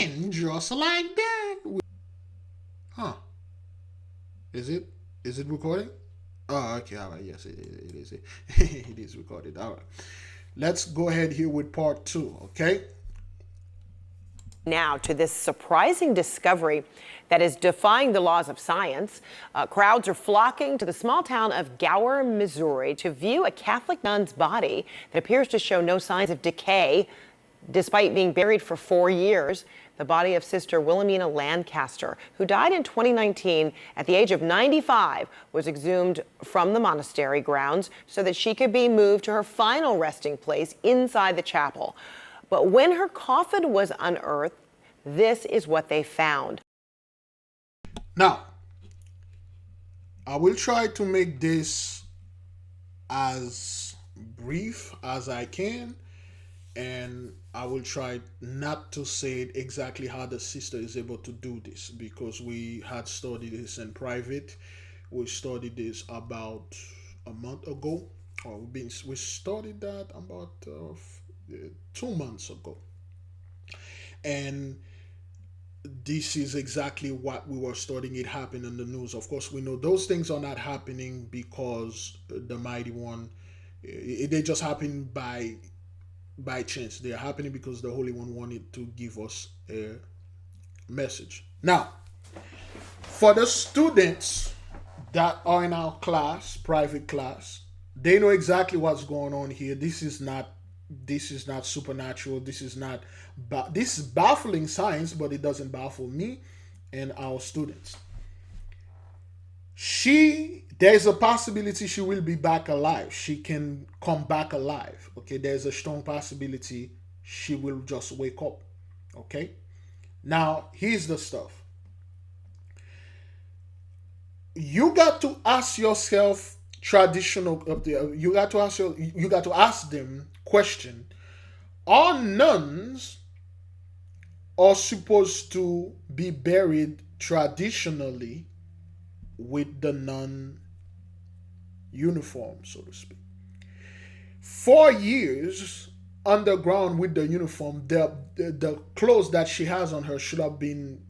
And just like that, huh? Is it? Is it recording? Oh, okay. All right. Yes, it is. It is recorded. All right. Let's go ahead here with part two. Okay. Now to this surprising discovery that is defying the laws of science. Crowds are flocking to the small town of Gower, Missouri, to view a Catholic nun's body that appears to show no signs of decay despite being buried for 4 years. The body of Sister Whilemina Lancaster, who died in 2019 at the age of 95, was exhumed from the monastery grounds so that she could be moved to her final resting place inside the chapel. But when her coffin was unearthed, this is what they found. Now, I will try to make this as brief as I can, and I will try not to say exactly how the sister is able to do this, because we had studied this in private. We studied this about a month ago, or we studied that about 2 months ago, and this is exactly what we were studying. It happened in the news. Of course, we know those things are not happening because the mighty one. They just happen by chance. They are happening because the Holy One wanted to give us a message. Now, for the students that are in our class, private class, they know exactly what's going on here. This is not supernatural. This is not this is baffling science, but it doesn't baffle me and our students. There's a possibility she will be back alive. She can come back alive. Okay, there's a strong possibility she will just wake up. Okay, now here's the stuff. You got to ask yourself you got to ask them question. All nuns are supposed to be buried traditionally with the nun uniform, so to speak. 4 years underground with the uniform, the clothes that she has on her should have been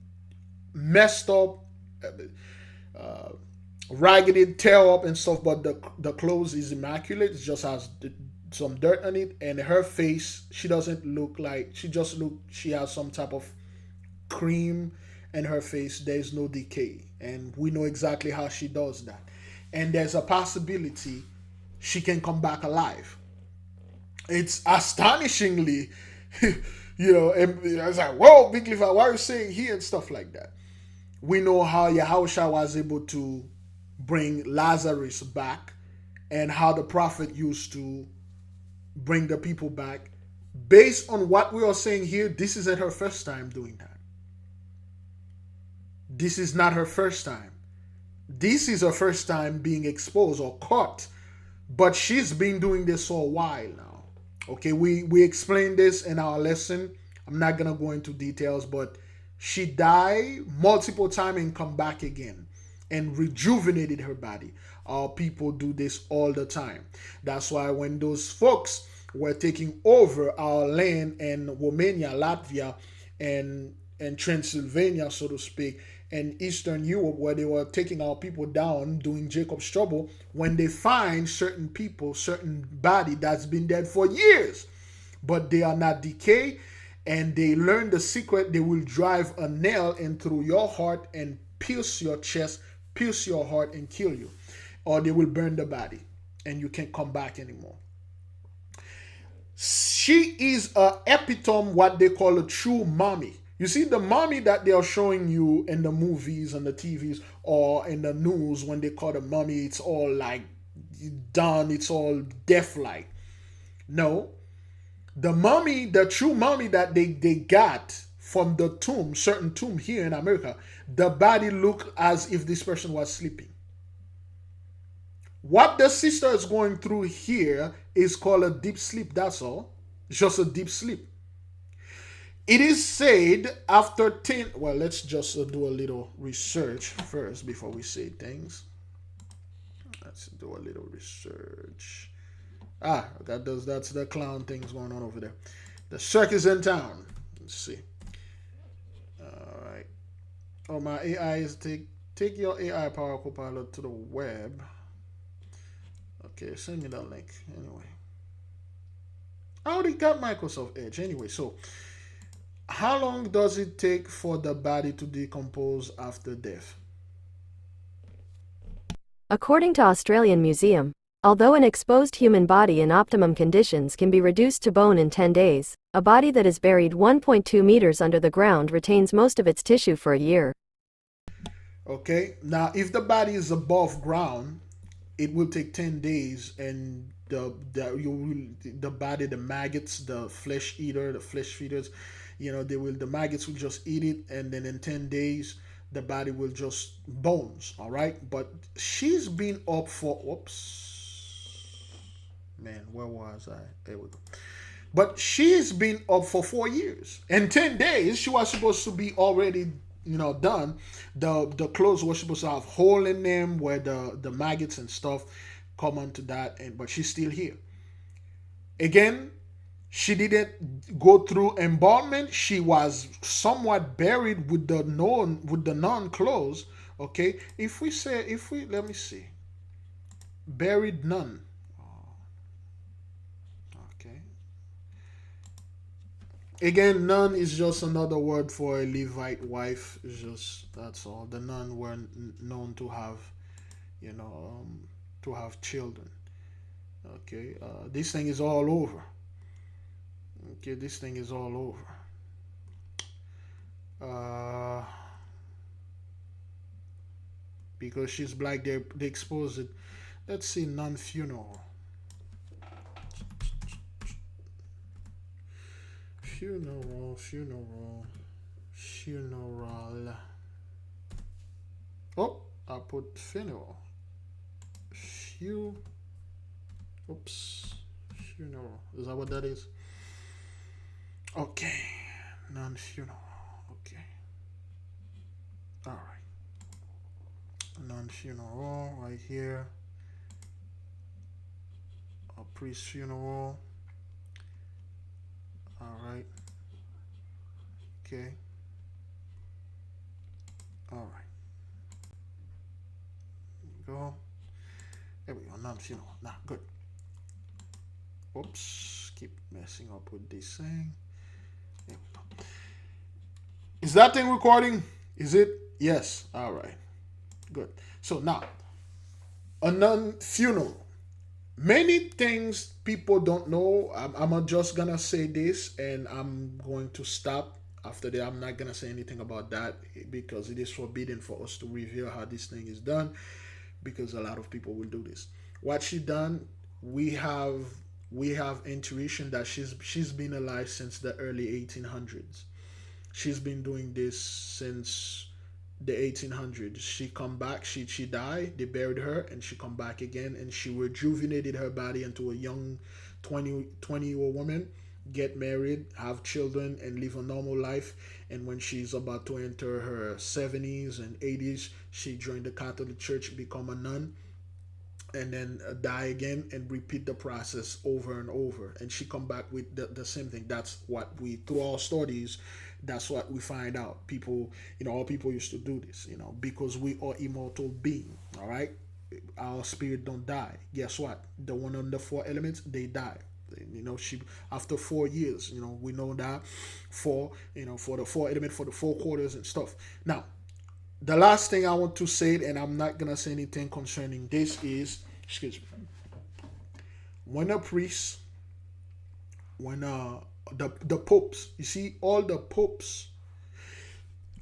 messed up, raggedy, tear up and stuff, but the clothes is immaculate. It just has some dirt on it, and her face, she doesn't look like, she has some type of cream in her face. There's no decay, and we know exactly how she does that. And there's a possibility she can come back alive. It's astonishingly, and I was like, whoa, Big Levi, why are you saying here and stuff like that? We know how Yahushua was able to bring Lazarus back, and how the prophet used to bring the people back. Based on what we are saying here, this isn't her first time doing that. This is not her first time. This is her first time being exposed or caught. But she's been doing this for a while now. Okay, we explained this in our lesson. I'm not going to go into details, but she died multiple times and come back again and rejuvenated her body. Our people do this all the time. That's why when those folks were taking over our land in Romania, Latvia, and Transylvania, so to speak, and Eastern Europe, where they were taking our people down, doing Jacob's trouble, when they find certain people, certain body that's been dead for years, but they are not decay, and they learn the secret, they will drive a nail in through your heart and pierce your chest, pierce your heart and kill you. Or they will burn the body and you can't come back anymore. She is a epitome, what they call a true mommy. You see, the mommy that they are showing you in the movies and the TVs or in the news, when they call the mommy, it's all like done, it's all death-like. No. The mommy, the true mommy that they got from the tomb, certain tomb here in America, the body looked as if this person was sleeping. What the sister is going through here is called a deep sleep, that's all. It's just a deep sleep. It is said after 10, well, let's just do a little research first before we say things. Let's do a little research. That's the clown things going on over there. The circus in town. Let's see. Oh, my AI is take your AI Power Copilot to the web. Okay, send me that link. Anyway, I already got Microsoft Edge. Anyway, so how long does it take for the body to decompose after death? According to Australian Museum, although an exposed human body in optimum conditions can be reduced to bone in 10 days, a body that is buried 1.2 meters under the ground retains most of its tissue for a year. Okay, now if the body is above ground, it will take 10 days, and the body, the maggots, the flesh eater, the flesh feeders, the maggots will just eat it, and then in 10 days the body will just bones. All right, but she's been up for, oops, man, where was I? There we go. But she's been up for 4 years. In 10 days, she was supposed to be already, done. The clothes were supposed to have hole in them where the maggots and stuff come onto that, but she's still here. Again, she didn't go through embalmment. She was somewhat buried with the non clothes. Okay. If we let me see. Buried none. Okay. Again, nun is just another word for a Levite wife. It's just, that's all. The nun were known to have, you know, um, to have children. Okay, this thing is all over. Okay, this thing is all over. Uh, because she's black, they expose it. Let's see, non-funeral. Funeral. Oh, I put funeral. Fu. Oops. Funeral. Is that what that is? Okay. Non-funeral. Okay. All right. Non-funeral right here. A priest funeral. All right. Okay. All right. There we go. There we go. Non-funeral. Nah, good. Oops. Keep messing up with this thing. There we go. Is that thing recording? Is it? Yes. All right. Good. So now, a non-funeral. Many things people don't know. I'm just gonna say this, and I'm going to stop after that. I'm not gonna say anything about that because it is forbidden for us to reveal how this thing is done, because a lot of people will do this. What she done, we have we have intuition that she's been alive since the early 1800s. She's been doing this since the 1800s. She come back, she died, they buried her, and she come back again, and she rejuvenated her body into a young 20-year-old woman, get married, have children, and live a normal life. And when she's about to enter her 70s and 80s, she joined the Catholic Church, become a nun, and then die again, and repeat the process over and over, and she come back with the same thing. That's what we, through our studies, that's what we find out. People, all people used to do this, because we are immortal being. All right, our spirit don't die. Guess what? The one on the four elements, they die. She, after 4 years, we know that for the four element, for the four quarters and stuff. Now, the last thing I want to say, and I'm not gonna say anything concerning this, is, excuse me, when a priest, when the popes, you see, all the popes,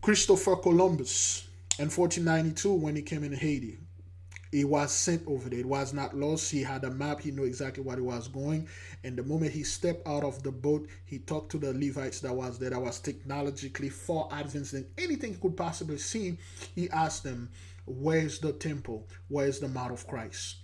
Christopher Columbus in 1492, when he came in Haiti, he was sent over there. It was not lost. He had a map. He knew exactly what he was going. And the moment he stepped out of the boat, he talked to the Levites that was there, that was technologically far advanced than anything he could possibly see. He asked them, where's the temple? Where's the mount of Christ?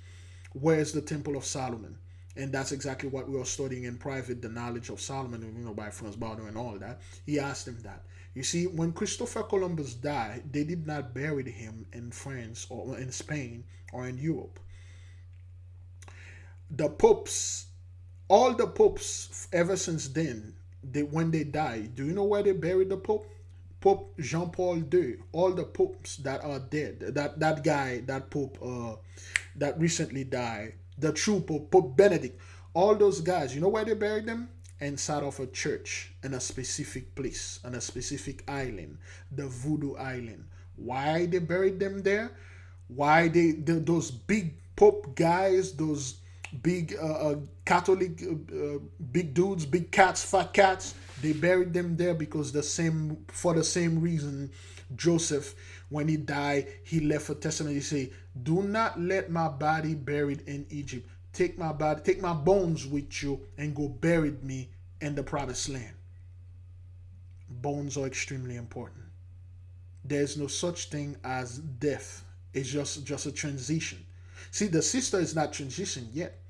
Where's the temple of Solomon? And that's exactly what we are studying in private, the knowledge of Solomon, by Franz Bauer and all that. He asked them that. You see, when Christopher Columbus died, they did not bury him in France or in Spain or in Europe. The popes, all the popes ever since then, when they died, do you know where they buried the Pope Jean-Paul II, all the popes that are dead, that guy, that pope that recently died, the true Pope, Pope Benedict, all those guys, you know where they buried them? Inside of a church in a specific place, on a specific island, the Voodoo Island. Why they buried them there? Why those big Pope guys, those big Catholic big dudes, big cats, fat cats, they buried them there because for the same reason Joseph, when he died, he left a testament. He say, "Do not let my body buried in Egypt. Take my body, take my bones with you, and go bury me in the promised land." Bones are extremely important. There's no such thing as death. It's just a transition. See, the sister is not transitioned yet.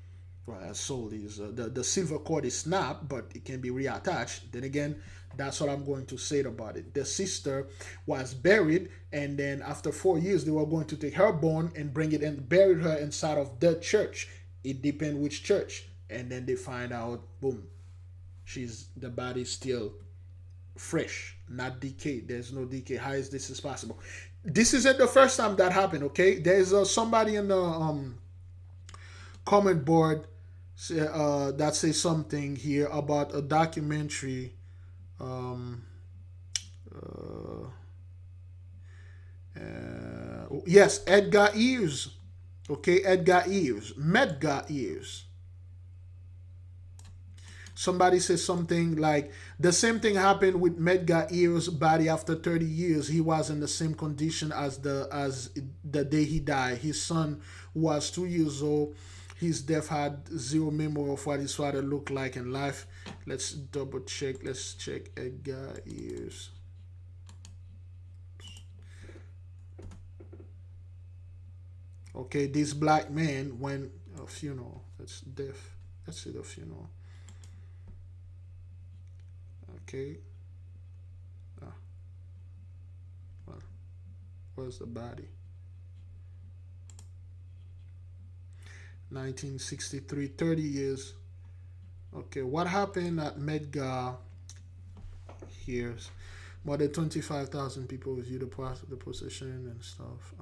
Well, her soul is the silver cord is snapped, but it can be reattached. Then again, that's what I'm going to say about it. The sister was buried, and then after 4 years, they were going to take her bone and bring it and bury her inside of the church. It depends which church, and then they find out, boom, the body's still fresh, not decayed. There's no decay. How is this possible? This isn't the first time that happened. Okay, there's somebody in the comment board that says something here about a documentary. Yes, Edgar Eves. Okay, Edgar Eves. Medgar Eves. Somebody says something like the same thing happened with Medgar Eves' body after 30 years. He was in the same condition as the day he died. His son was 2 years old. His death had zero memory of what his father looked like in life. Let's double check. Let's check Edgar Eves. Okay, this black man went a funeral. That's death. That's it, a funeral. Okay. Well, where's the body? 1963, 30 years. Okay, what happened at Medgar here? More than 25,000 people viewed the procession and stuff.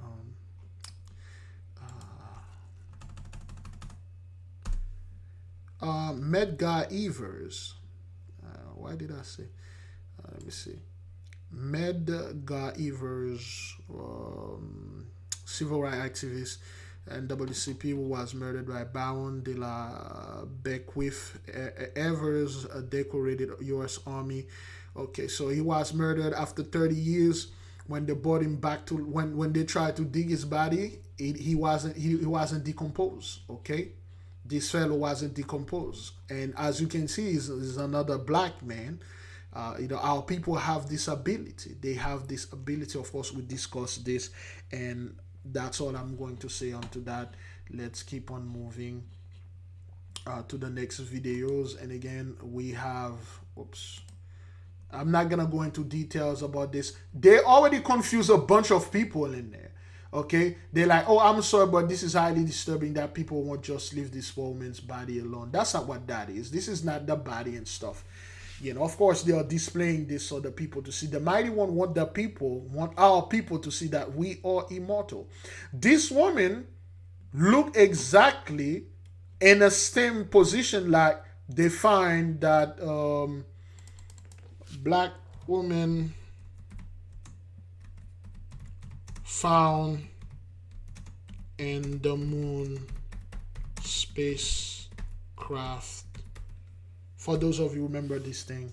Medgar Evers. Why did I say? Let me see. Medgar Evers, civil rights activist and WCP, who was murdered by Baron de la Beckwith. Evers, a decorated U.S. Army. Okay, so he was murdered after 30 years. When they brought him back to when they tried to dig his body, he wasn't decomposed. Okay, this fellow wasn't decomposed, and as you can see, is another black man. Our people have this ability. They have this ability. Of course, we discuss this, and that's all I'm going to say onto that. Let's keep on moving to the next videos. And again, we have. Oops. I'm not gonna go into details about this. They already confuse a bunch of people in there. Okay, they're like, "Oh, I'm sorry, but this is highly disturbing that people won't just leave this woman's body alone." That's not what that is. This is not the body and stuff. Of course, they are displaying this so the people to see. The mighty one want our people to see that we are immortal. This woman look exactly in a same position like they find that black woman found in the moon spacecraft. For those of you who remember this thing,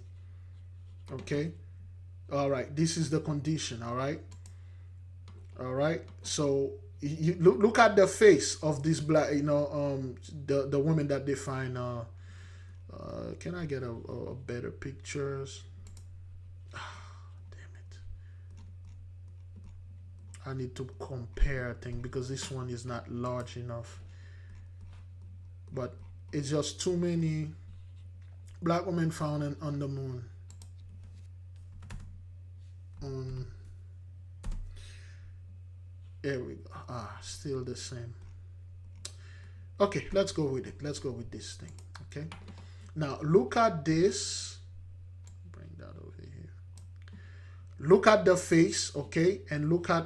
okay, all right. This is the condition. All right. So you look at the face of this black. The woman that they find. Can I get a better pictures? Damn it! I need to compare thing because this one is not large enough. But it's just too many. Black woman found on the moon. There we go. Still the same. Okay, let's go with it. Let's go with this thing. Okay. Now look at this. Bring that over here. Look at the face, okay, and look at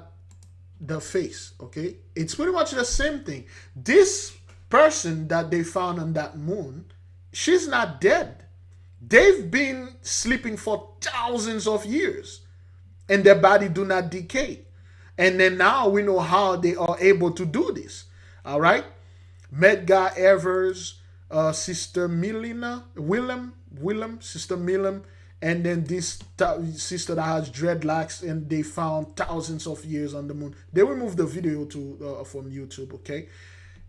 the face, okay. It's pretty much the same thing. This person that they found on that moon, she's not dead. They've been sleeping for thousands of years, and their body do not decay. And then now we know how they are able to do this. All right. Medgar Evers, Sister Willem, Sister Milam, and then this sister that has dreadlocks, and they found thousands of years on the moon. They removed the video from YouTube, okay,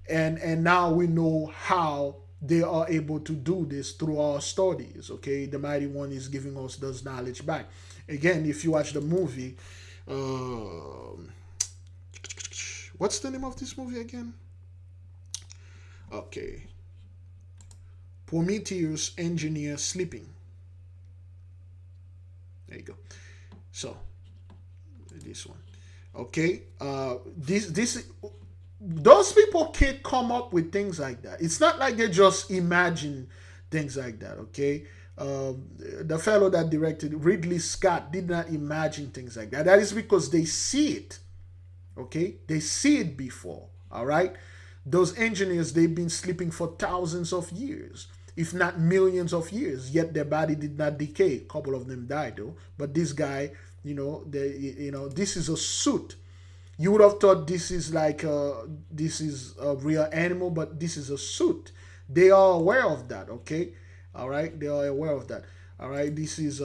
and now we know how they are able to do this through our studies, okay. The Mighty One is giving us those knowledge back. Again, if you watch the movie, what's the name of this movie again? Okay. Prometheus engineer sleeping. There you go. So this one. Okay. This those people can't come up with things like that. It's not like they just imagine things like that, okay? The fellow that directed Ridley Scott did not imagine things like that. That is because they see it, okay? They see it before, all right? Those engineers, they've been sleeping for thousands of years, if not millions of years, yet their body did not decay. A couple of them died though, but this guy, this is a suit. You would have thought this is this is a real animal, but this is a suit. They are aware of that, okay? All right, they are aware of that. All right, this is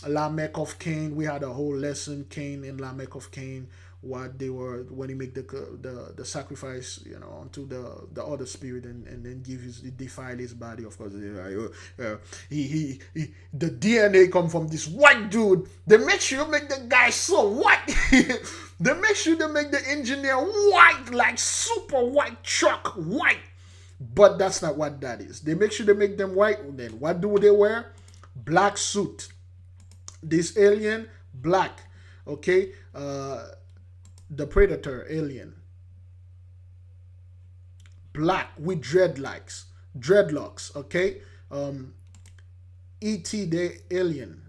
Lamech of Cain. We had a whole lesson, Cain and Lamech of Cain, what they were when he make the sacrifice, unto the other spirit, and then defile his body. Of course, he the DNA come from this white dude. They make sure you make the guy so white. They make sure they make the engineer white, like super white, chalk white. But that's not what that is. They make sure they make them white. Then what do they wear? Black suit. This alien, black. Okay. The Predator alien, black with dreadlocks, okay. E.T. the alien,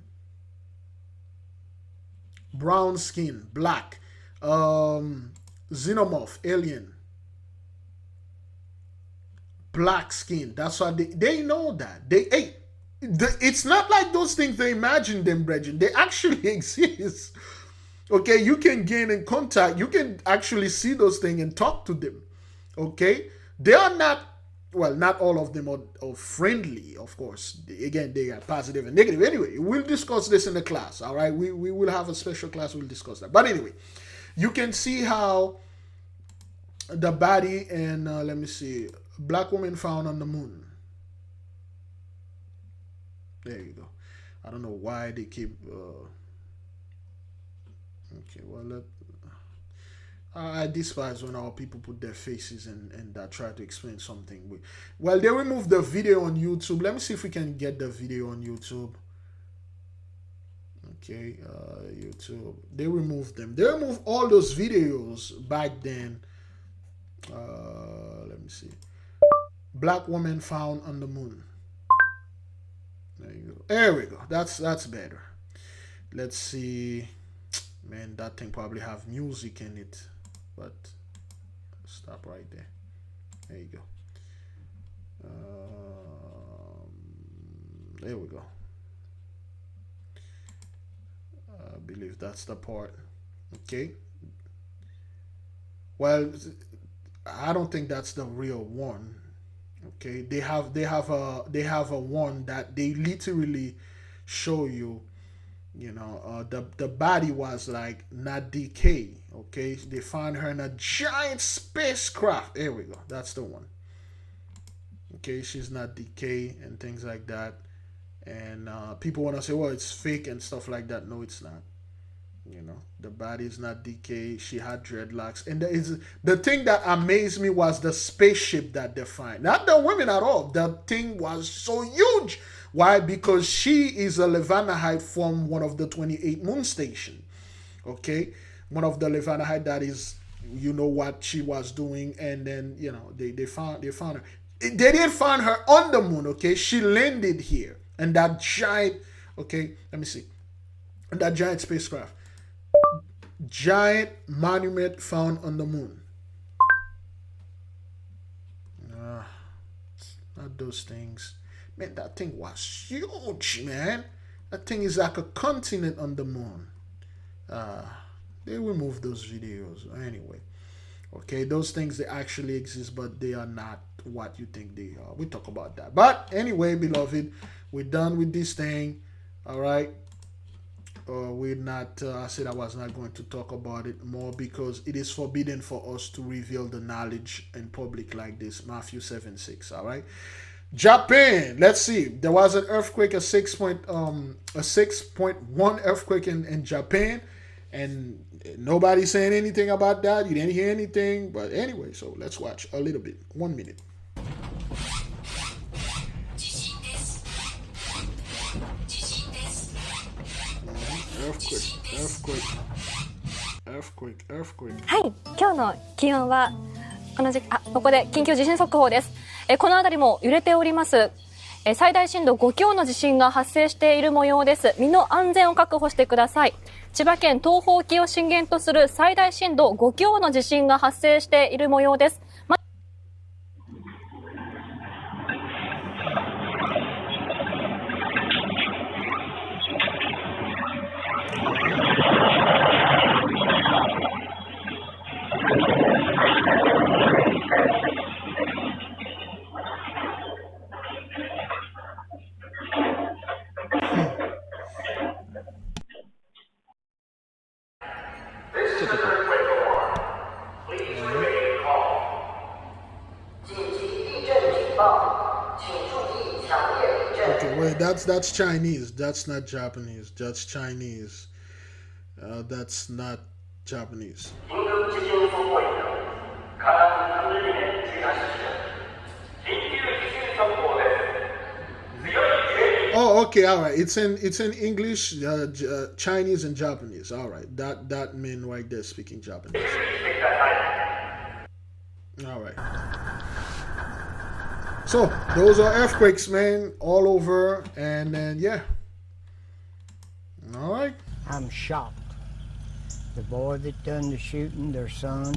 brown skin, black. Xenomorph alien, black skin. That's why they know that. It's not like those things they imagine them, brethren. They actually exist. Okay, you can gain in contact. You can actually see those things and talk to them. Okay, they are not, well, not all of them are friendly, of course. Again, they are positive and negative. Anyway, we'll discuss this in the class. All right, we will have a special class. We'll discuss that. But anyway, you can see how the body and let me see, black woman found on the moon. There you go. I don't know why they keep. Okay, well, I despise when our people put their faces and try to explain something. Well, they removed the video on YouTube. Let me see if we can get the video on YouTube. Okay, YouTube. They removed them. They removed all those videos back then. Let me see. Black woman found on the moon. There you go. There we go. That's better. Let's see. Man, that thing probably have music in it, but stop right there. There you go. There we go. I believe that's the part. Okay. Well, I don't think that's the real one. Okay, they have a one that they literally show you. The body was like not decay. Okay, they found her in a giant spacecraft. There we go. That's the one. Okay, she's not decay and things like that. And people want to say, well, it's fake and stuff like that. No, it's not. The body is not decay. She had dreadlocks. And the thing that amazed me was the spaceship that they find. Not the women at all. The thing was so huge. Why? Because she is a Levanahite from one of the 28 moon station. Okay? One of the Levanahite that is, what she was doing. And then, they found her. They didn't find her on the moon. Okay? She landed here. And that giant, okay, let me see. That giant spacecraft. Giant monument found on the moon. Uh, Not those things. Man, that thing was huge, man. That thing is like a continent on the moon. Uh, they removed those videos. Anyway. Okay, those things they actually exist, but they are not what you think they are. We talk about that. But anyway, beloved, we're done with this thing. All right. We're not. I said I was not going to talk about it more because it is forbidden for us to reveal the knowledge in public like this. Matthew 7:6. All right. Japan. Let's see. There was an earthquake, a 6.1 earthquake in Japan, and nobody's saying anything about that. You didn't hear anything, but anyway. So let's watch a little bit. 1 minute. Earthquake, earthquake, earthquake, earthquake. はい、今日の気温はここで緊急地震速報です。この辺りも揺れております。最大震度5強の地震が発生している模様です。身の安全を確保してください。千葉県東方沖を震源とする最大震度5強の地震が発生している模様です。Okay, wait, that's Chinese. That's not Japanese. That's Chinese. That's not Japanese. Oh, okay, all right. It's in English, Chinese, and Japanese. All right, that mean right there speaking Japanese. All right. So those are earthquakes, man, all over, and then yeah. All right. I'm shocked. The boy that done the shooting, their son,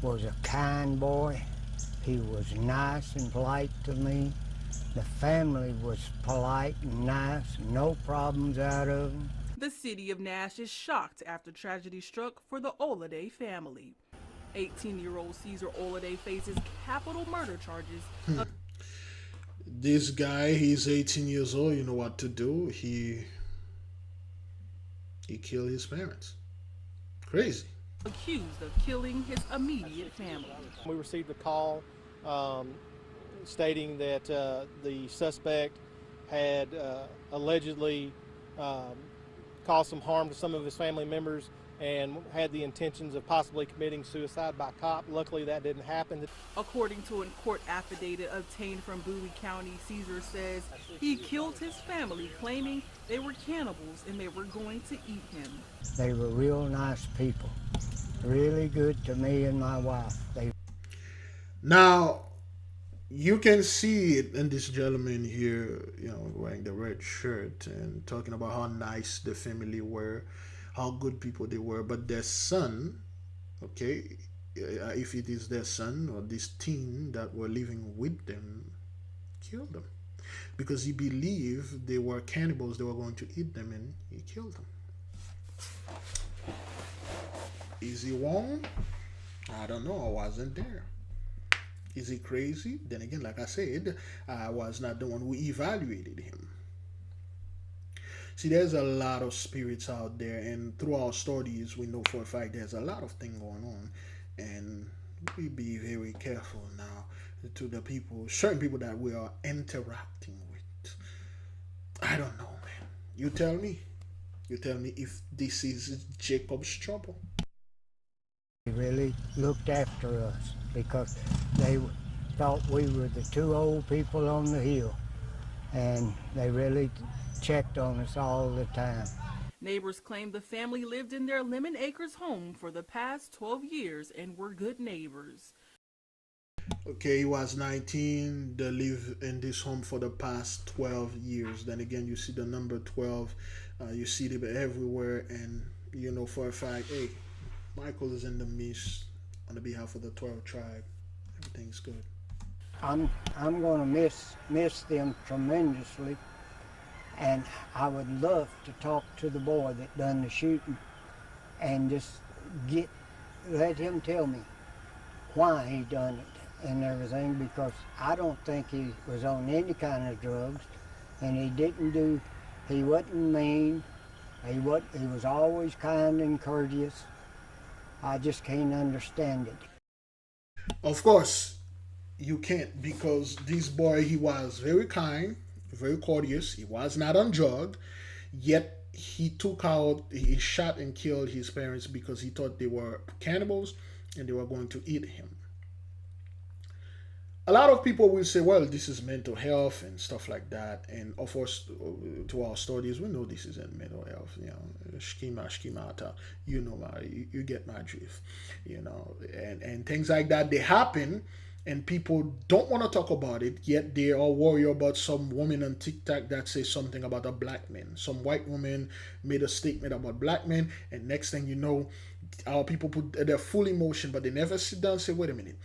was a kind boy. He was nice and polite to me. The family was polite and nice, no problems out of them. The city of Nash is shocked after tragedy struck for the Oladay family. 18-year-old Caesar Oladay faces capital murder charges. This guy, he's 18 years old. You know what to do. He killed his parents. Crazy. Accused of killing his immediate family. We received a call stating that the suspect had allegedly caused some harm to some of his family members and had the intentions of possibly committing suicide by cop. Luckily, that didn't happen. According to a court affidavit obtained from Bowie County, Caesar says he killed his family, claiming they were cannibals and they were going to eat him. They were real nice people, really good to me and my wife. Now, you can see it in this gentleman here, wearing the red shirt and talking about how nice the family were, how good people they were, but their son, okay, if it is their son or this teen that were living with them, killed them because he believed they were cannibals, they were going to eat them, and he killed them. Is he wrong? I don't know. I wasn't there. Is he crazy? Then again, like I said, I was not the one who evaluated him. See, there's a lot of spirits out there, and through our studies, we know for a fact there's a lot of things going on, and we be very careful now to the people, certain people that we are interacting with. I don't know, man. You tell me. You tell me if this is Jacob's trouble. They really looked after us because they thought we were the two old people on the hill, and they really checked on us all the time. Neighbors claim the family lived in their Lemon Acres home for the past 12 years and were good neighbors. Okay, he was 19. They live in this home for the past 12 years. Then again, you see the number 12. You see them everywhere, and you know for a fact, hey, Michael is in the midst on the behalf of the 12 tribe. Everything's good. I'm going to miss them tremendously, and I would love to talk to the boy that done the shooting and just let him tell me why he done it and everything, because I don't think he was on any kind of drugs, and he wasn't mean, he was always kind and courteous. I just can't understand it. Of course, you can't, because this boy, he was very kind, very courteous. He was not on drug, yet he shot and killed his parents because he thought they were cannibals and they were going to eat him. A lot of people will say, well, this is mental health and stuff like that. And of course, to our studies, we know this isn't mental health. You know, schemata, you know, you get my drift. You know, and things like that, they happen, and people don't want to talk about it, yet they are worried about some woman on TikTok that says something about a black man. Some white woman made a statement about black men, and next thing you know, our people put their full emotion, but they never sit down and say, wait a minute.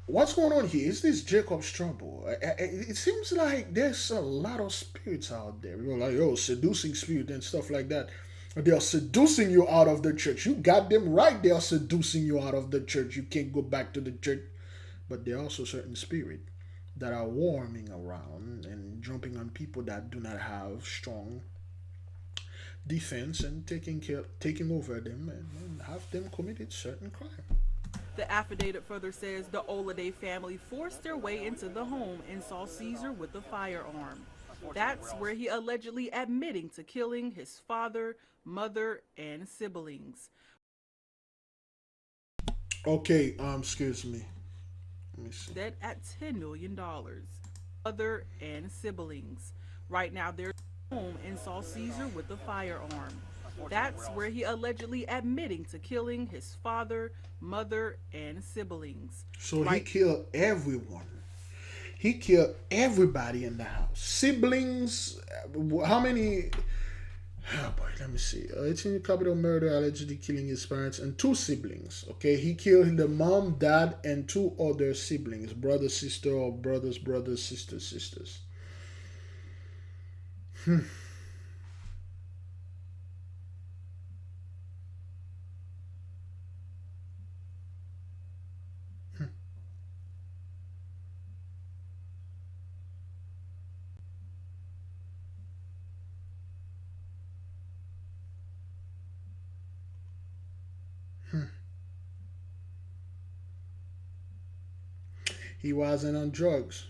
What's going on here? Is this Jacob's trouble? It seems like there's a lot of spirits out there. You're like, oh, seducing spirit and stuff like that. They are seducing you out of the church. You got them right. They are seducing you out of the church. You can't go back to the church. But there are also certain spirits that are warming around and jumping on people that do not have strong defense and taking over them and have them committed certain crime. The affidavit further says the Olade family forced their way into the home and saw Caesar with a firearm. That's where he allegedly admitting to killing his father, mother, and siblings. Okay, excuse me. Let me see. That at $10 million. Mother and siblings. Right now they're home and saw Caesar with a firearm. That's where he allegedly admitting to killing his father, mother, and siblings. So he killed everyone. He killed everybody in the house. Siblings, how many? Oh boy, let me see. 18 capital murder, allegedly killing his parents and 2 siblings. Okay, he killed the mom, dad, and 2 other siblings, brother, sister, or brothers, sisters, sisters. He wasn't on drugs.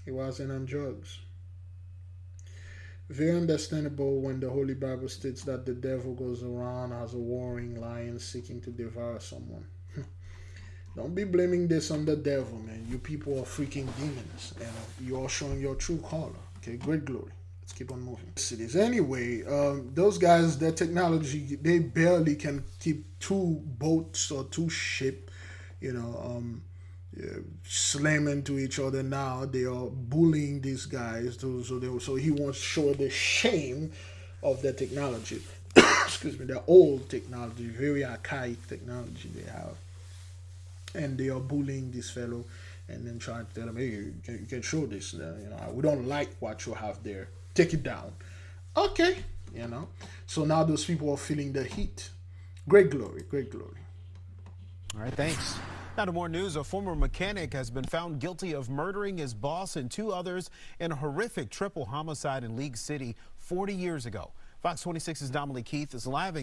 He wasn't on drugs. Very understandable when the Holy Bible states that the devil goes around as a roaring lion seeking to devour someone. Don't be blaming this on the devil, man. You people are freaking demons, and you are showing your true color. Okay, great glory. Let's keep on moving. Cities. Anyway, those guys, their technology, they barely can keep 2 boats or 2 ships, slam into each other. Now they are bullying these guys. So he wants to show the shame of their technology. Excuse me, their old technology, very archaic technology they have. And they are bullying this fellow and then trying to tell him, hey, you can show this. We don't like what you have there. Take it down. Okay, So now those people are feeling the heat. Great glory, great glory. All right, thanks. Now to more news. A former mechanic has been found guilty of murdering his boss and 2 others in a horrific triple homicide in League City 40 years ago. Fox 26's Dominique Keith is live.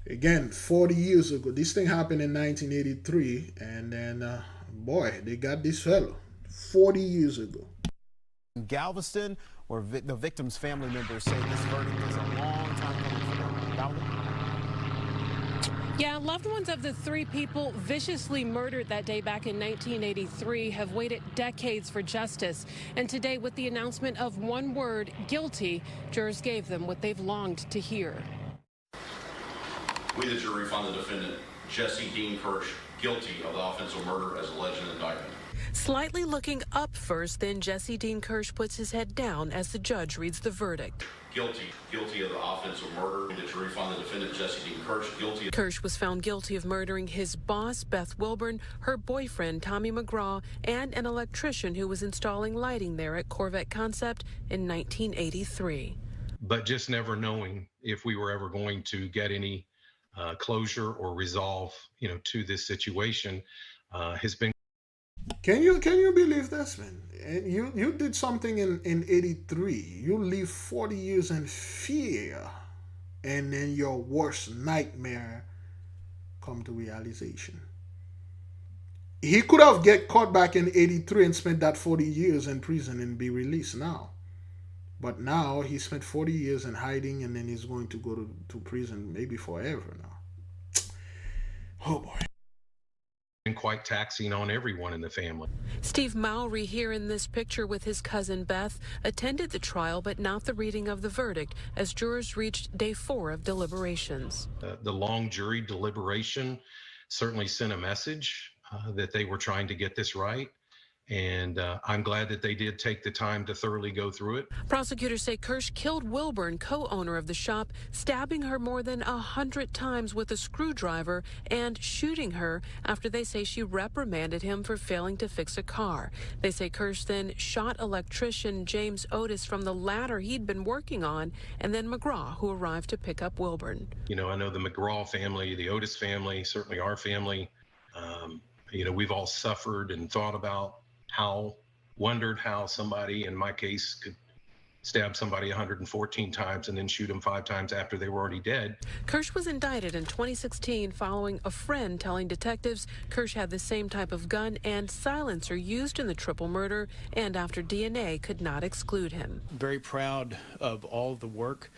Again, 40 years ago. This thing happened in 1983, and then, boy, they got this fellow 40 years ago. In Galveston, where the victim's family members say this verdict is a long time coming for them. Dominique? Yeah, loved ones of the 3 people viciously murdered that day back in 1983 have waited decades for justice. And today, with the announcement of one word, guilty, jurors gave them what they've longed to hear. We, the jury, found the defendant, Jesse Dean Kirsch, guilty of the offense of murder as alleged in the indictment. Slightly looking up first, then Jesse Dean Kirsch puts his head down as the judge reads the verdict. Guilty of the offense of murder. The jury found the defendant, Jesse Dean Kirsch, guilty. Kirsch was found guilty of murdering his boss, Beth Wilburn, her boyfriend, Tommy McGraw, and an electrician who was installing lighting there at Corvette Concept in 1983. But just never knowing if we were ever going to get any closure or resolve, to this situation has been. Can you believe this, man? And you did something in 83. You live 40 years in fear, and then your worst nightmare come to realization. He could have get caught back in 83 and spent that 40 years in prison and be released now. But now he spent 40 years in hiding, and then he's going to go to prison maybe forever now. Oh boy. Been quite taxing on everyone in the family. Steve Mowry, here in this picture with his cousin Beth, attended the trial but not the reading of the verdict as jurors reached day 4 of deliberations. The long jury deliberation certainly sent a message that they were trying to get this right. And I'm glad that they did take the time to thoroughly go through it. Prosecutors say Kirsch killed Wilburn, co-owner of the shop, stabbing her more than 100 times with a screwdriver and shooting her after they say she reprimanded him for failing to fix a car. They say Kirsch then shot electrician James Otis from the ladder he'd been working on, and then McGraw, who arrived to pick up Wilburn. I know the McGraw family, the Otis family, certainly our family, we've all suffered and thought about wondered how somebody, in my case, could stab somebody 114 times and then shoot them 5 times after they were already dead. Kirsch was indicted in 2016 following a friend telling detectives Kirsch had the same type of gun and silencer used in the triple murder, and after DNA could not exclude him. Very proud of all the work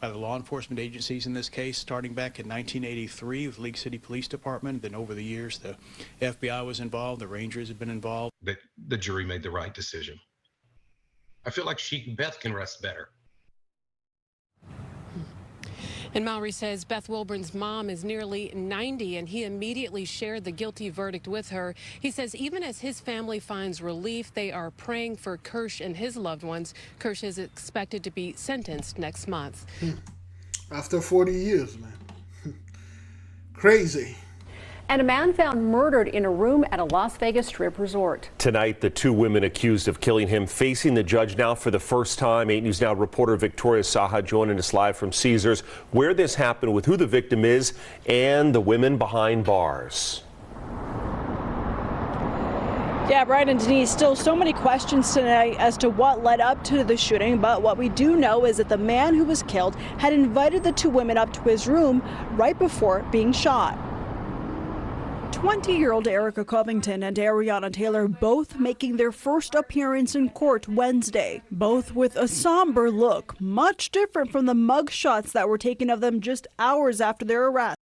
by the law enforcement agencies in this case, starting back in 1983 with League City Police Department. Then over the years, the FBI was involved, the Rangers have been involved. That the jury made the right decision. I feel like Beth can rest better. And Mowry says Beth Wilburn's mom is nearly 90, and he immediately shared the guilty verdict with her. He says even as his family finds relief, they are praying for Kirsch and his loved ones. Kirsch is expected to be sentenced next month. After 40 years, man. Crazy. And a man found murdered in a room at a Las Vegas Strip resort. Tonight, the 2 women accused of killing him facing the judge now for the first time. 8 News Now reporter Victoria Saha joining us live from Caesars, where this happened, with who the victim is and the women behind bars. Yeah, Brian and Denise, still so many questions tonight as to what led up to the shooting, but what we do know is that the man who was killed had invited the 2 women up to his room right before being shot. 20-year-old Erica Covington and Ariana Taylor both making their first appearance in court Wednesday, both with a somber look, much different from the mug shots that were taken of them just hours after their arrest.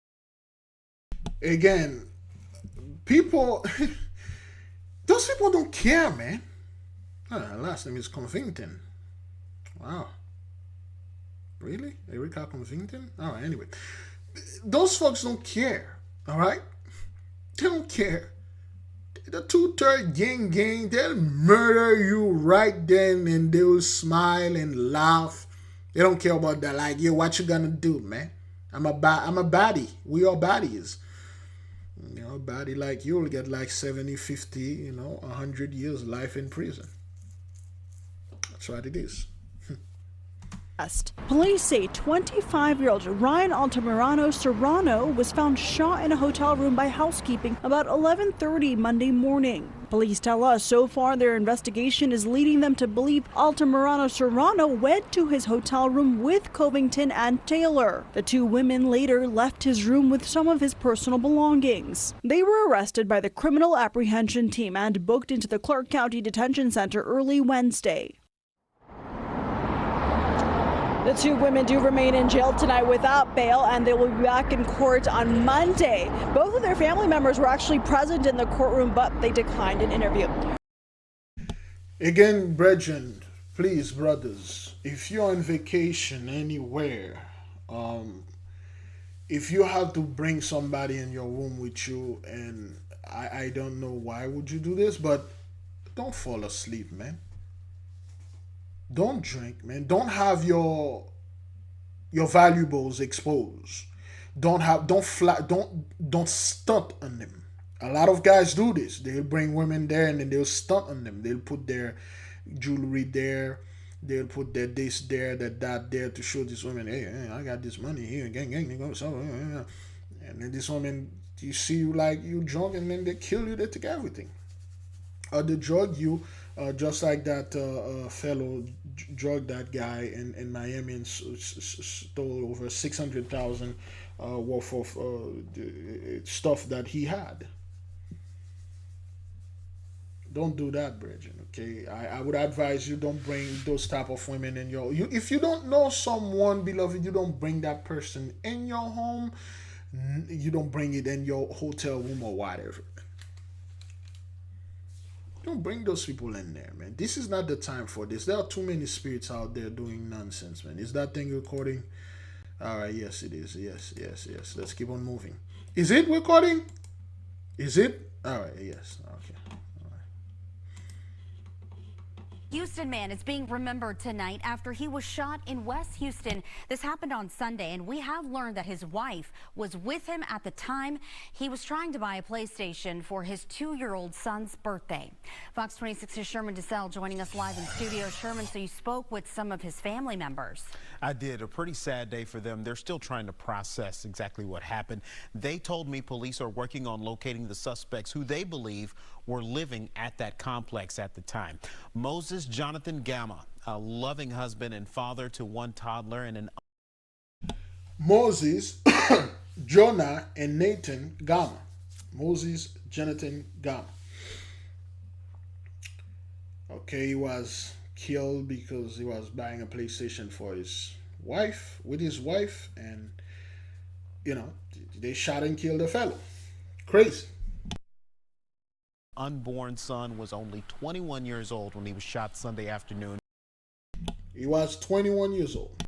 Again, people, those people don't care, man. Last name is Covington. Wow. Really? Erica Covington? Oh, anyway. Those folks don't care, all right? They don't care. The 2-3 gang, they'll murder you right then, and they will smile and laugh. They don't care about that. Like, yo, what you gonna do, man? I'm a baddie. We are baddies. A baddie like you will get like 70, 50, 100 years life in prison. That's what it is. Police say 25-year-old Ryan Altamirano Serrano was found shot in a hotel room by housekeeping about 11:30 Monday morning. Police tell us so far their investigation is leading them to believe Altamirano Serrano went to his hotel room with Covington and Taylor. The 2 women later left his room with some of his personal belongings. They were arrested by the Criminal Apprehension Team and booked into the Clark County Detention Center early Wednesday. The 2 women do remain in jail tonight without bail, and they will be back in court on Monday. Both of their family members were actually present in the courtroom, but they declined an interview. Again, brethren, please, brothers, if you're on vacation anywhere, if you have to bring somebody in your room with you, and I don't know why would you do this, but don't fall asleep, man. Don't drink, man. Don't have your valuables exposed. Don't stunt on them. A lot of guys do this. They'll bring women there and then they'll stunt on them. They'll put their jewelry there. They'll put their this there, that there to show this woman, hey, I got this money here, gang, so, and then this woman, you see you like you drunk, and then they kill you. They take everything. Or they drug you, just like that fellow drugged that guy in Miami and stole over 600,000 worth of stuff that he had. Don't do that, Bridget. Okay, I would advise you don't bring those type of women in your. If you don't know someone, beloved, you don't bring that person in your home. You don't bring it in your hotel room or whatever. Don't bring those people in there, man. This is not the time for this. There are too many spirits out there doing nonsense, man. Is that thing recording? All right, yes, it is. Yes. Let's keep on moving. Is it recording? Is it? All right, yes. Okay. Houston man is being remembered tonight after he was shot in West Houston. This happened on Sunday, and we have learned that his wife was with him at the time. He was trying to buy a PlayStation for his 2-year-old son's birthday. Fox 26's Sherman DeSalle joining us live in studio. Sherman, so you spoke with some of his family members. I did. A pretty sad day for them. They're still trying to process exactly what happened. They told me police are working on locating the suspects who they believe were living at that complex at the time. Moses Jonathan Gamma, a loving husband and father to one toddler and an... Moses, Jonah, and Nathan Gamma. Moses, Jonathan Gamma. Okay, he was killed because he was buying a PlayStation for his wife, and, they shot and killed the fellow. Crazy. Unborn son was only 21 years old when he was shot Sunday afternoon. He was 21 years old.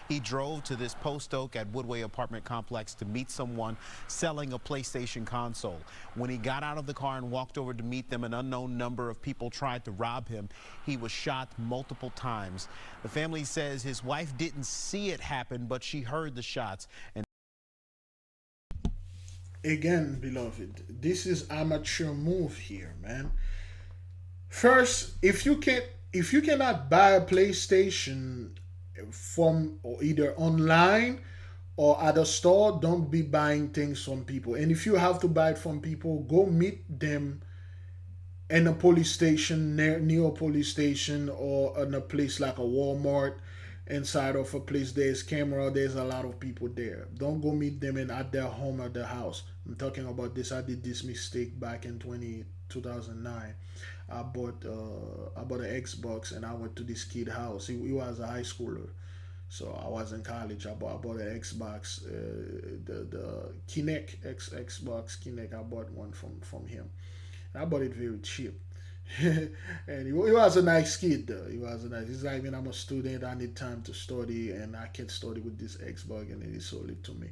He drove to this Post Oak at Woodway apartment complex to meet someone selling a PlayStation console. When he got out of the car and walked over to meet them, an unknown number of people tried to rob him. He was shot multiple times. The family says his wife didn't see it happen, but she heard the shots. And again, beloved, this is amateur move here, man. First, if you cannot buy a PlayStation from either online or at a store, don't be buying things from people. And if you have to buy it from people, go meet them in a police station, near a police station, or in a place like a Walmart. Inside of a place, there's camera, there's a lot of people there. Don't go meet them at their home or their house. I'm talking about this. I did this mistake back in 2009. I bought an Xbox and I went to this kid house. He was a high schooler, so I was in college. I bought an Xbox, the Kinect, Xbox Kinect. I bought one from him. And I bought it very cheap. And he was a nice kid though. He's like, man, I'm a student, I need time to study, and I can't study with this Xbox, and he sold it to me.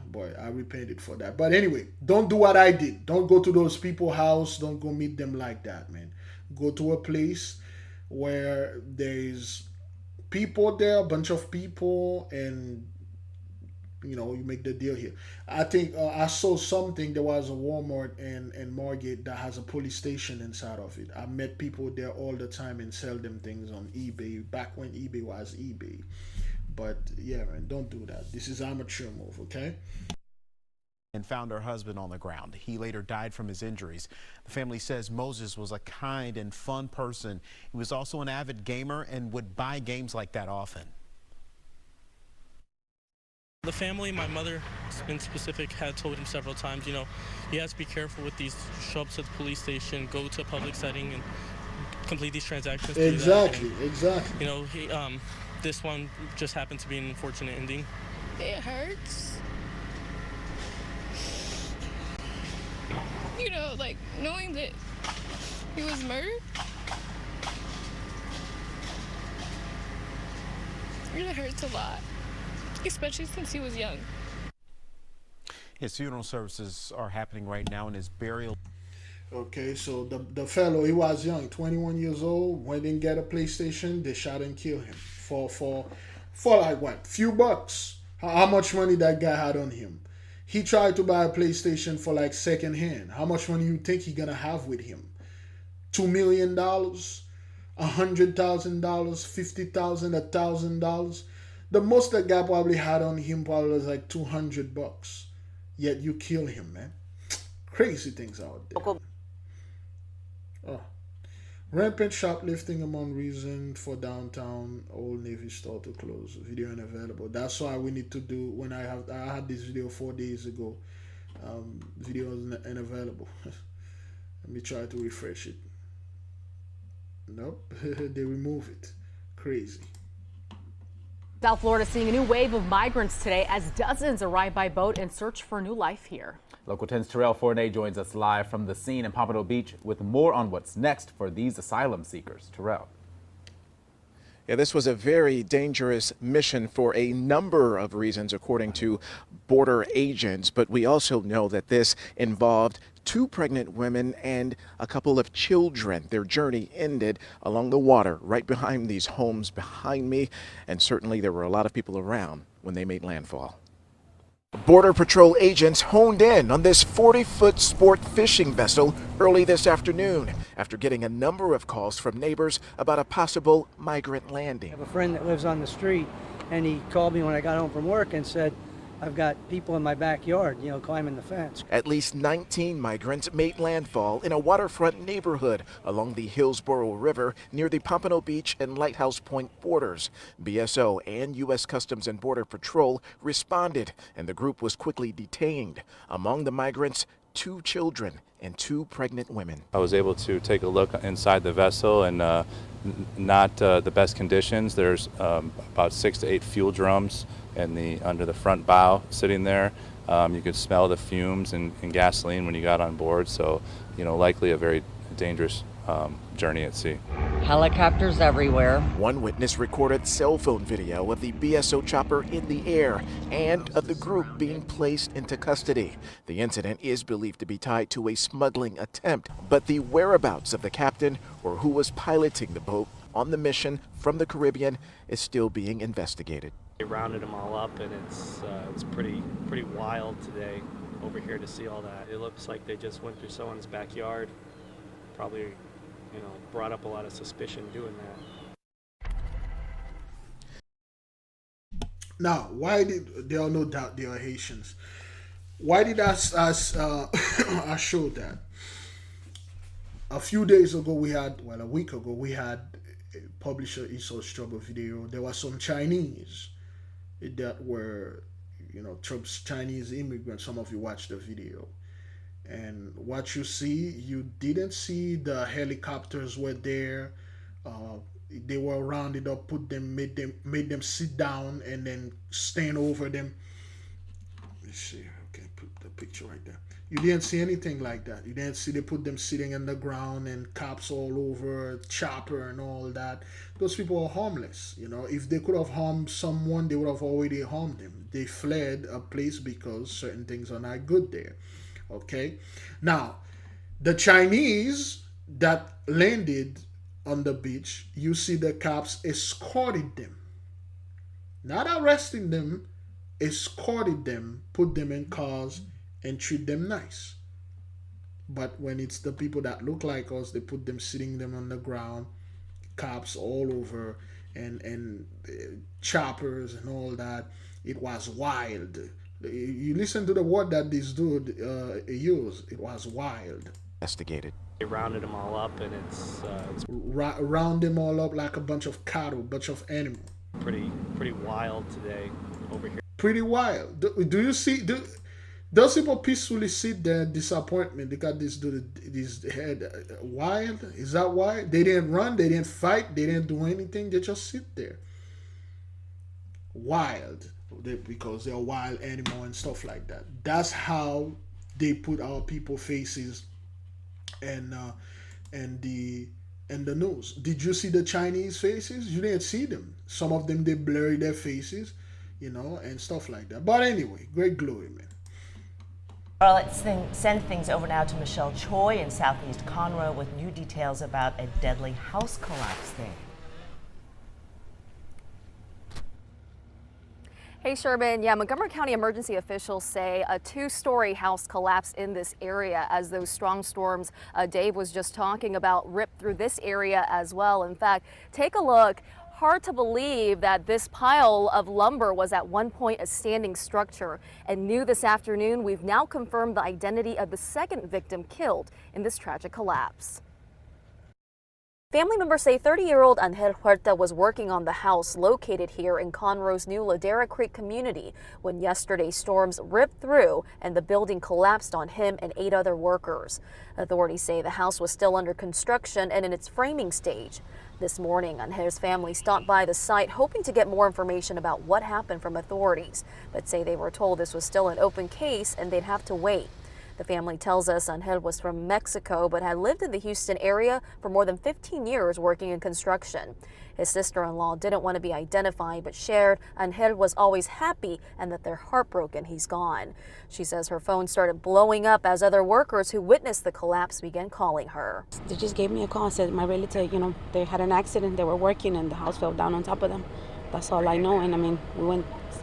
Boy, I repented for that. But anyway, don't do what I did. Don't go to those people's house. Don't go meet them like that, man. Go to a place where there's people there, a bunch of people, and you make the deal here. I think I saw something. There was a Walmart in Margate that has a police station inside of it. I met people there all the time and sell them things on eBay, back when eBay was eBay. But yeah, man, don't do that. This is amateur move, okay? And found her husband on the ground. He later died from his injuries. The family says Moses was a kind and fun person. He was also an avid gamer and would buy games like that often. The family, my mother in specific, had told him several times, he has to be careful with these. Show up to the police station, go to a public setting, and complete these transactions. Exactly. This one just happened to be an unfortunate ending. It hurts. Knowing that he was murdered. It hurts a lot. especially since he was young. His funeral services are happening right now, and his burial. Okay, so the fellow, he was young, 21 years old. Went and get a PlayStation. They shot and killed him for like what? Few bucks. How much money that guy had on him? He tried to buy a PlayStation for like second hand. How much money you think he gonna have with him? $2 million, $100,000, 50,000, $1,000. The most that guy probably had on him probably was like $200. Yet you kill him, man. Crazy things out there. Oh. Rampant shoplifting among reason for downtown Old Navy store to close. Video unavailable. That's why we need to do when I had this video 4 days ago. Video is unavailable. Let me try to refresh it. Nope. They remove it. Crazy. South Florida seeing a new wave of migrants today as dozens arrive by boat in search for a new life here. Local 10's Terrell Fournay joins us live from the scene in Pompano Beach with more on what's next for these asylum seekers. Terrell. Yeah, this was a very dangerous mission for a number of reasons, according to border agents. But we also know that this involved 2 pregnant women and a couple of children. Their journey ended along the water right behind these homes behind me. And certainly there were a lot of people around when they made landfall. Border Patrol agents honed in on this 40-foot sport fishing vessel early this afternoon after getting a number of calls from neighbors about a possible migrant landing. I have a friend that lives on the street, and he called me when I got home from work and said, I've got people in my backyard, climbing the fence. At least 19 migrants made landfall in a waterfront neighborhood along the Hillsborough River near the Pompano Beach and Lighthouse Point borders. BSO and U.S. Customs and Border Patrol responded, and the group was quickly detained. Among the migrants, 2 children and 2 pregnant women. I was able to take a look inside the vessel, and not the best conditions. There's about 6 to 8 fuel drums under the front bow sitting there. You could smell the fumes and gasoline when you got on board, so likely a very dangerous journey at sea. Helicopters everywhere. One witness recorded cell phone video of the BSO chopper in the air and of the group being placed into custody. The incident is believed to be tied to a smuggling attempt, but the whereabouts of the captain or who was piloting the boat on the mission from the Caribbean is still being investigated. They rounded them all up, and it's pretty wild today over here to see all that. It looks like they just went through someone's backyard, probably, brought up a lot of suspicion doing that. Now, why did there are no doubt they are Haitians? Why did I show that? A few days ago, a week ago, we had a publisher Esau's Trouble video. There were some Chinese that were, Chinese immigrants. Some of you watched the video. And what you see, you didn't see the helicopters were there. They were rounded up, made them sit down, and then stand over them. Let me see. Okay, put the picture right there. You didn't see anything like that. You didn't see they put them sitting in the ground and cops all over, chopper and all that. Those people are harmless. If they could have harmed someone, they would have already harmed them. They fled a place because certain things are not good there. Okay, now the Chinese that landed on the beach, you see the cops escorted them, not arresting them, escorted them, put them in cars and treat them nice. But when it's the people that look like us, they put them sitting them on the ground, cops all over, and choppers and all that. It was wild. You listen to the word that this dude used. It was wild. Investigated. They rounded them all up, and it's round them all up like a bunch of cattle, bunch of animals. Pretty wild today over here. Pretty wild. Do you see? Those people peacefully sit there in disappointment. They got this head wild. Is that why? They didn't run. They didn't fight. They didn't do anything. They just sit there. Wild. Because they're wild animal and stuff like that. That's how they put our people faces and the news. Did you see the Chinese faces? You didn't see them. Some of them, they blurry their faces. you know, and stuff like that. But anyway, great glory, man. Well, let's send things over now to Michelle Choi in Southeast Conroe with new details about a deadly house collapse there. Hey, Sherman. Yeah, Montgomery County emergency officials say a two-story house collapsed in this area as those strong storms Dave was just talking about ripped through this area as well. In fact, take a look. Hard to believe that this pile of lumber was at one point a standing structure. And new this afternoon, we've now confirmed the identity of the second victim killed in this tragic collapse. Family members say 30-year-old Angel Huerta was working on the house located here in Conroe's new Ladera Creek community when yesterday's storms ripped through and the building collapsed on him and 8 other workers. Authorities say the house was still under construction and in its framing stage. This morning, Angel's family stopped by the site hoping to get more information about what happened from authorities, but say they were told this was still an open case and they'd have to wait. The family tells us Angel was from Mexico but had lived in the Houston area for more than 15 years working in construction. His sister-in-law didn't want to be identified but shared Angel was always happy and that they're heartbroken he's gone. She says her phone started blowing up as other workers who witnessed the collapse began calling her. They just gave me a call and said my relative, you know, they had an accident, they were working and the house fell down on top of them. That's all I know. And I mean,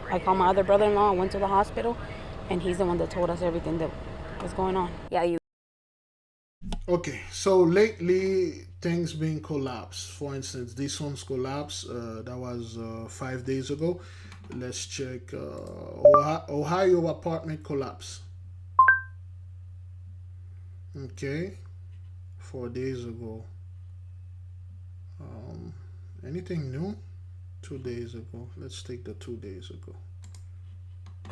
I called my other brother-in-law, I went to the hospital, and he's the one that told us everything that was going on. Yeah, Okay, so lately things being collapsed. For instance, this one's collapsed. That was 5 days ago. Let's check. Ohio apartment collapse. Okay, 4 days ago. Anything new? 2 days ago. Let's take the 2 days ago.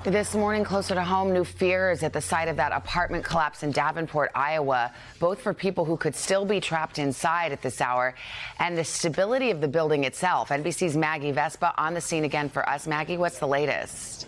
This morning, closer to home, new fears at the site of that apartment collapse in Davenport, Iowa, both for people who could still be trapped inside at this hour and the stability of the building itself. NBC's Maggie Vespa on the scene again for us. Maggie, what's the latest?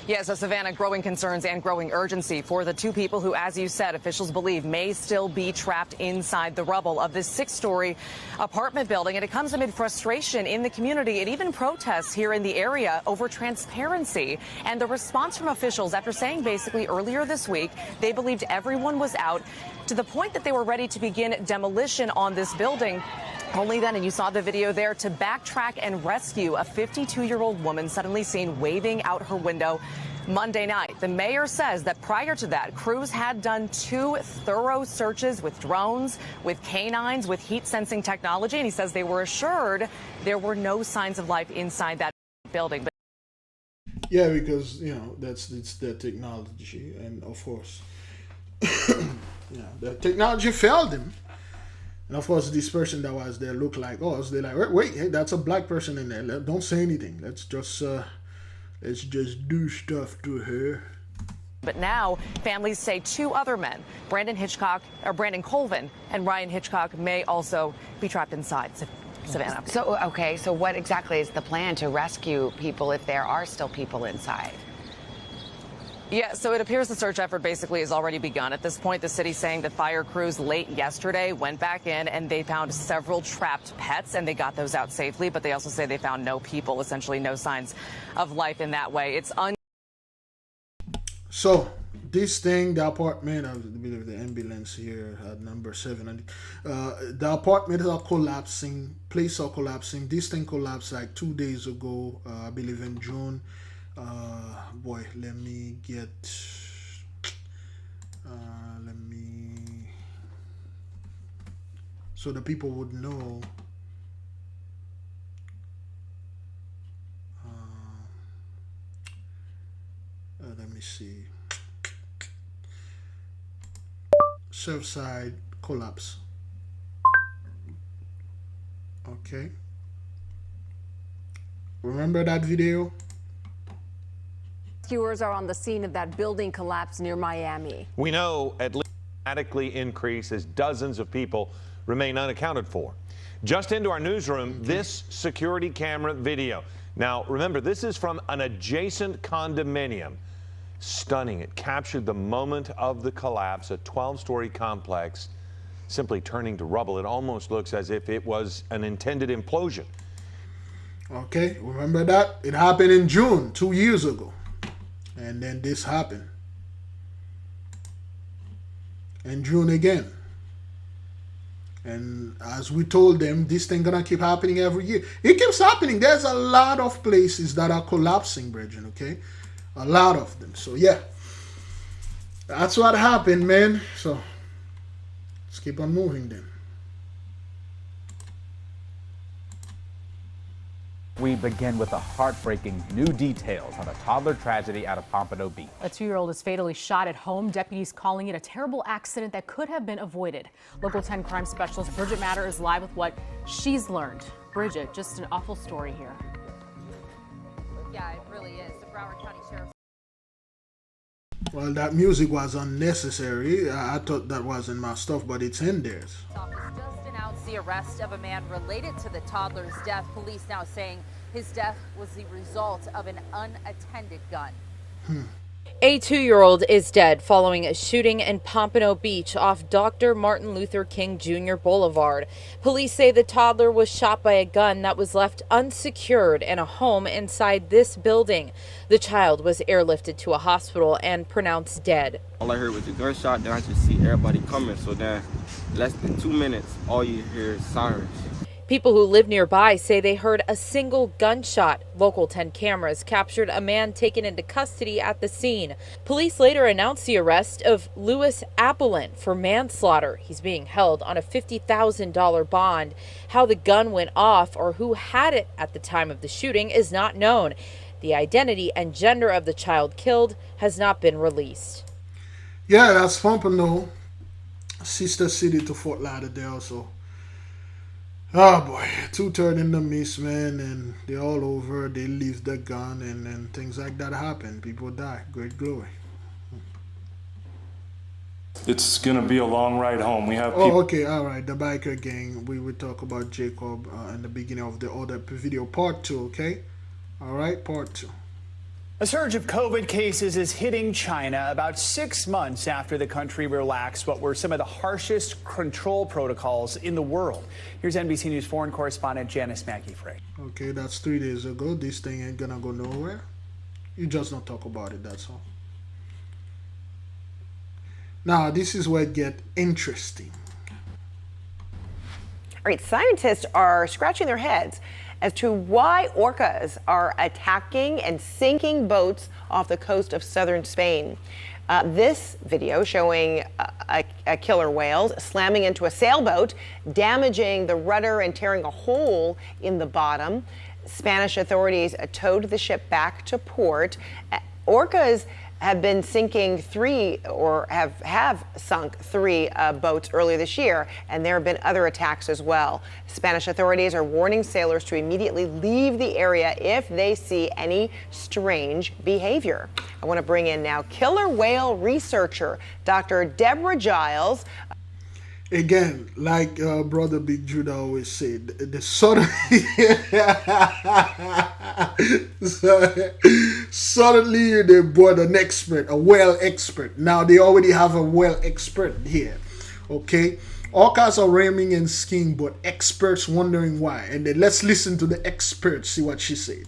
Yes, so Savannah, growing concerns and growing urgency for the 2 people who, as you said, officials believe may still be trapped inside the rubble of this 6-story apartment building. And it comes amid frustration in the community and even protests here in the area over transparency. And the response from officials after saying basically earlier this week they believed everyone was out to the point that they were ready to begin demolition on this building. Only then, and you saw the video there, to backtrack and rescue a 52-year-old woman suddenly seen waving out her window Monday night. The mayor says that prior to that, crews had done 2 thorough searches with drones, with canines, with heat sensing technology, and he says they were assured there were no signs of life inside that building. Yeah, because, you know, it's the technology, and of course, the technology failed him. And of course, this person that was there looked like us. They're like, wait, hey, that's a black person in there. Don't say anything. Let's just do stuff to her. But now families say 2 other men, Brandon Colvin and Ryan Hitchcock, may also be trapped inside. Savannah. So what exactly is the plan to rescue people if there are still people inside? Yeah, so it appears the search effort basically has already begun. At this point, the city's saying that fire crews late yesterday went back in and they found several trapped pets and they got those out safely. But they also say they found no people, essentially no signs of life in that way. So this thing, the apartment, I believe the ambulance here at number 7. The apartment are collapsing, place are collapsing. This thing collapsed like 2 days ago, I believe in June. Let me get, so the people would know. Let me see. Surfside collapse. Okay. Remember that video? Rescuers are on the scene of that building collapse near Miami. We know at least dramatically increase as dozens of people remain unaccounted for. Just into our newsroom, this security camera video. Now, remember, this is from an adjacent condominium. Stunning. It captured the moment of the collapse, a 12-story complex simply turning to rubble. It almost looks as if it was an intended implosion. Okay, remember that? It happened in June 2 years ago. And then this happened. And June again. And as we told them, this thing gonna keep happening every year. It keeps happening. There's a lot of places that are collapsing, brethren, okay? A lot of them. So yeah. That's what happened, man. So let's keep on moving then. We begin with the heartbreaking new details on a toddler tragedy out of Pompano Beach. A 2-year-old is fatally shot at home. Deputies calling it a terrible accident that could have been avoided. Local 10 crime specialist Bridget Matter is live with what she's learned. Bridget, just an awful story here. Yeah, it really is. The Broward County Sheriff's Well, that music was unnecessary. I thought that wasn't my stuff, but it's in theirs. Office just announced the arrest of a man related to the toddler's death. Police now saying his death was the result of an unattended gun. A 2-year-old is dead following a shooting in Pompano Beach off Dr. Martin Luther King Jr. Boulevard. Police say the toddler was shot by a gun that was left unsecured in a home inside this building. The child was airlifted to a hospital and pronounced dead. All I heard was a gunshot, then I just see everybody coming. So then, less than 2 minutes, all you hear is sirens. People who live nearby say they heard a single gunshot. Local 10 cameras captured a man taken into custody at the scene. Police later announced the arrest of Louis Appelin for manslaughter. He's being held on a $50,000 bond. How the gun went off or who had it at the time of the shooting is not known. The identity and gender of the child killed has not been released. Yeah, that's Pompano, sister city to Fort Lauderdale. So, oh boy, 2/3 in the mist, man, and they're all over. They leave the gun, and things like that happen. People die. Great glory. It's gonna be a long ride home. We have Oh, people. okay, all right. The biker gang. We will talk about Jacob in the beginning of the other video, part 2. Okay, all right, part 2. A surge of COVID cases is hitting China about 6 months after the country relaxed what were some of the harshest control protocols in the world. Here's NBC News foreign correspondent Janice Mackey-Frey. Okay, that's 3 days ago. This thing ain't gonna go nowhere. You just don't talk about it, that's all. Now, this is where it gets interesting. All right, scientists are scratching their heads as to why orcas are attacking and sinking boats off the coast of southern Spain. This video showing a killer whale slamming into a sailboat, damaging the rudder and tearing a hole in the bottom. Spanish authorities towed the ship back to port. Orcas have been sinking have sunk three boats earlier this year, and there have been other attacks as well. Spanish authorities are warning sailors to immediately leave the area if they see any strange behavior. I want to bring in now killer whale researcher Dr. Deborah Giles. Again, like Brother Big Judah always said, the suddenly they brought an expert, a whale expert. Now they already have a whale expert here. Okay, orcas are ramming and skiing, but experts wondering why. And then let's listen to the expert, see what she said.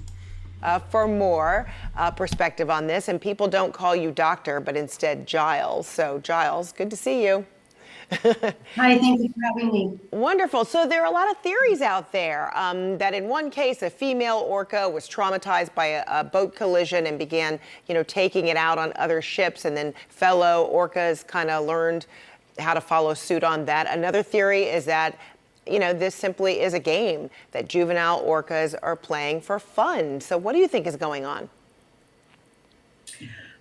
For more perspective on this, and people don't call you doctor, but instead Giles. So Giles, good to see you. Hi, thank you for having me. Wonderful. So there are a lot of theories out there that in one case, a female orca was traumatized by a boat collision and began, taking it out on other ships, and then fellow orcas kind of learned how to follow suit on that. Another theory is that, this simply is a game that juvenile orcas are playing for fun. So what do you think is going on?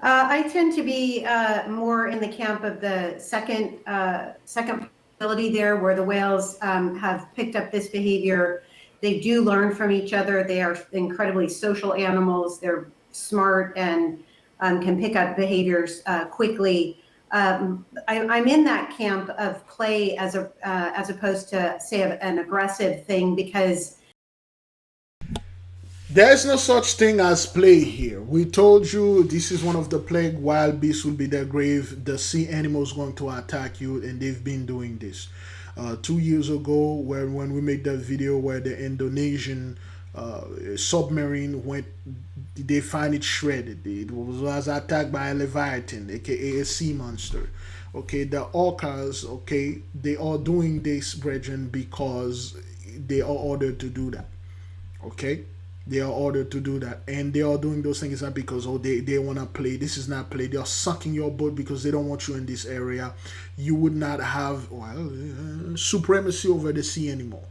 I tend to be more in the camp of the second possibility there, where the whales have picked up this behavior. They do learn from each other. They are incredibly social animals. They're smart and can pick up behaviors quickly. I'm in that camp of play as opposed to, say, an aggressive thing, because there's no such thing as play here. We told you this is one of the plague. Wild beasts will be their grave. The sea animals going to attack you, and they've been doing this. 2 years ago, when we made that video where the Indonesian submarine went, they find it shredded. It was attacked by a leviathan, aka a sea monster. Okay, the orcas, okay, they are doing this, brethren, because they are ordered to do that. Okay, they are ordered to do that, and they are doing those things not because they want to play. This is not play. They are sucking your boat because they don't want you in this area. You would not have supremacy over the sea anymore.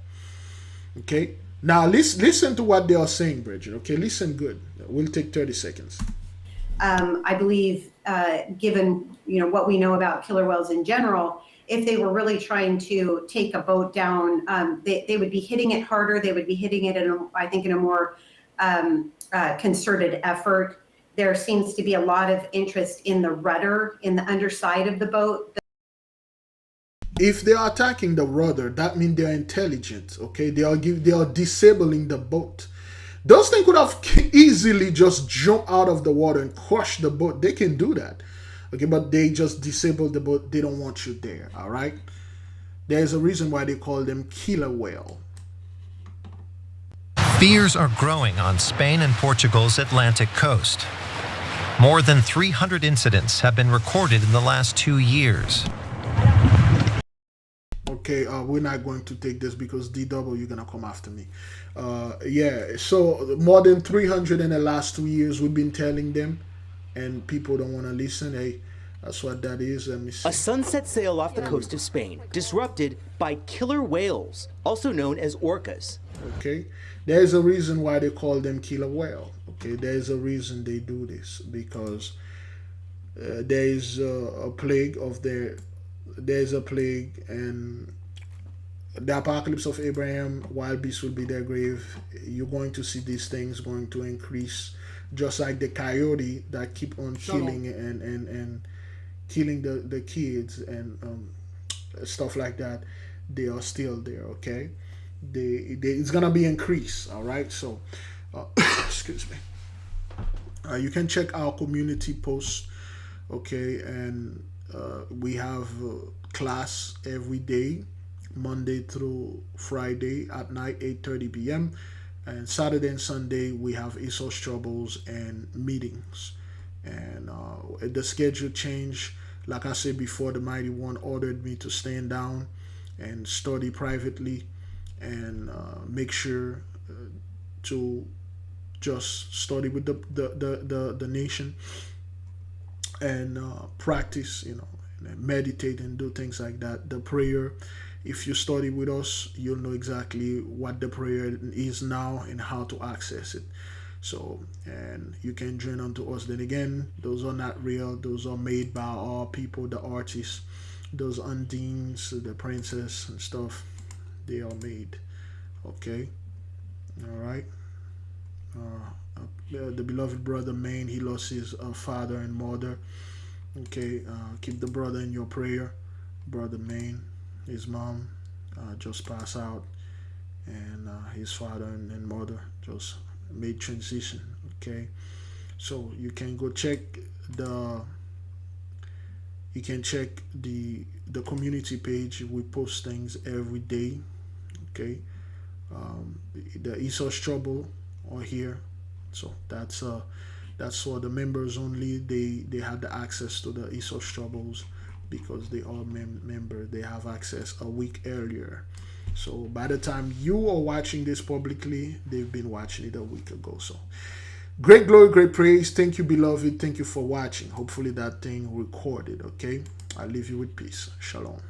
Okay, now listen to what they are saying, Bridget. Okay, listen good. We'll take 30 seconds. I believe, given what we know about killer whales in general, if they were really trying to take a boat down, they would be hitting it harder. They would be hitting it in a more concerted effort. There seems to be a lot of interest in the rudder, in the underside of the boat. If they are attacking the rudder, that means they are intelligent. Okay, they are disabling the boat. Those things could have easily just jumped out of the water and crushed the boat. They can do that. Okay, but they just disable the boat. They don't want you there. All right. There's a reason why they call them killer whale. Fears are growing on Spain and Portugal's Atlantic coast. More than 300 incidents have been recorded in the last 2 years. Okay, we're not going to take this because DW, you're gonna come after me. Yeah, so more than 300 in the last 2 years we've been telling them, and people don't want to listen. Hey, that's what that is. Let me see. A sunset sail off the coast of Spain, disrupted by killer whales, also known as orcas. Okay, there's a reason why they call them killer whale. Okay, there's a reason they do this, because there is a plague of their. There's a plague, and the apocalypse of Abraham, wild beasts will be their grave. You're going to see these things going to increase, just like the coyote that keep on killing and killing the kids and stuff like that. They are still there. Okay, it's gonna be increased. All right, so excuse me. You can check our community posts. Okay, and we have class every day, Monday through Friday at night, 8:30 p.m. And Saturday and Sunday we have ASOS troubles and meetings. And the schedule change. Like I said before, the Mighty One ordered me to stand down and study privately and make sure to just study with the nation and practice, and meditate and do things like that. The prayer, if you study with us, you'll know exactly what the prayer is now and how to access it. So, and you can join unto us. Then again, those are not real. Those are made by our people, the artists. Those undines, the princess and stuff, they are made. Okay, all right. The beloved brother Maine, he lost his father and mother. Okay, keep the brother in your prayer. Brother Maine, his mom just passed out, and his father and mother just made transition. Okay, so you can go check the community page. We post things every day. Okay, the ASOS trouble are here. So that's for the members only. They have the access to the ASOS troubles because they are member. They have access a week earlier. So by the time you are watching this publicly, they've been watching it a week ago. So great glory, great praise. Thank you, beloved. Thank you for watching. Hopefully that thing recorded. Okay, I leave you with peace. Shalom.